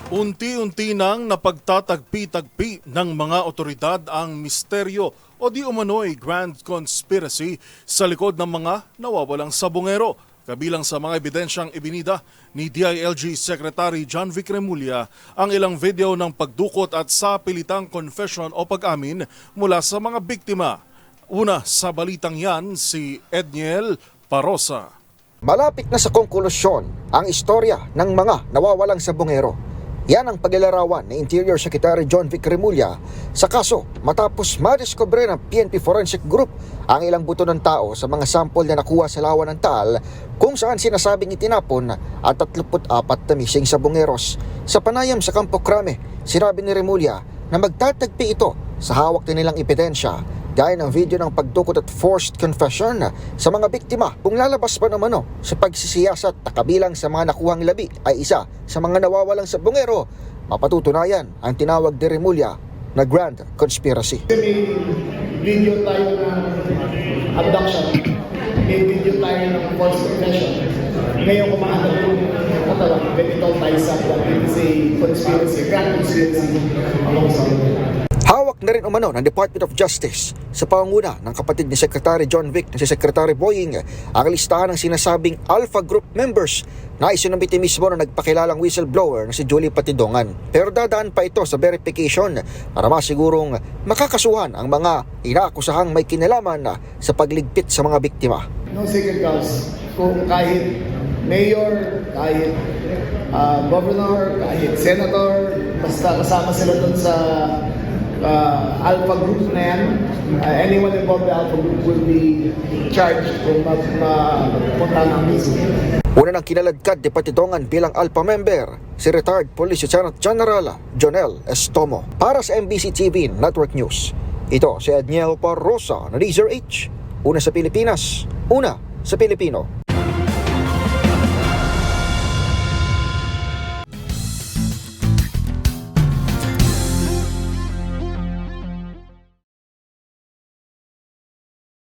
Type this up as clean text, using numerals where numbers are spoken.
Unti-unti nang napagtatagpi-tagpi ng mga otoridad ang misteryo o di umano'y grand conspiracy sa likod ng mga nawawalang sabongero. Kabilang sa mga ebidensyang ibinida ni DILG Secretary John Vic Remulla ang ilang video ng pagdukot at sapilitang confession o pag-amin mula sa mga biktima. Una sa balitang yan, si Edniel Parosa. Malapit na sa konklusyon ang istorya ng mga nawawalang sabongero. Yan ang paglalarawan ni Interior Secretary John Vic Remulla sa kaso matapos madiskubre ng PNP Forensic Group ang ilang buto ng tao sa mga sample na nakuha sa lawa ng Taal kung saan sinasabing itinapon at 34 na missing sabongeros. Sa panayam sa Campo Crame, sinabi ni Remulla na magtatagpi ito sa hawak nilang ebidensya gaya ng video ng pagdukot at forced confession sa mga biktima. Kung lalabas pa naman sa pagsisiyasat na kabilang sa mga nakuhang labi ay isa sa mga nawawalang sabongero, mapatutunayan ang tinawag ni Remulla na grand conspiracy. May video tayo ng abduction, may video tayo ng forced confession. Ngayon kumahanap yung katawan, ganito tayo sa it is a conspiracy, grand conspiracy among some. Hawak na rin umano ng Department of Justice sa pangunguna ng kapatid ni Secretary John Vic na si Secretary Boying ang listahan ng sinasabing Alpha Group members na isinumiti mismo na nagpakilalang whistleblower na si Julie Patidongan. Pero dadaan pa ito sa verification para masigurong makakasuhan ang mga inaakusahang may kinalaman sa pagligpit sa mga biktima. No secret cause, kung kahit mayor, kahit governor, kahit senator, basta kasama sila dun sa Alpha Group na yan, anyone involved in the Alpha Group will be charged kung mapunta ng mismo. Una nang kinaladkad ni Patidongan bilang Alpha member, si retired Police Lieutenant General Jonel Estomo. Para sa MBC TV Network News, ito si Edniel Parosa na Laser H. Una sa Pilipinas, una sa Pilipino.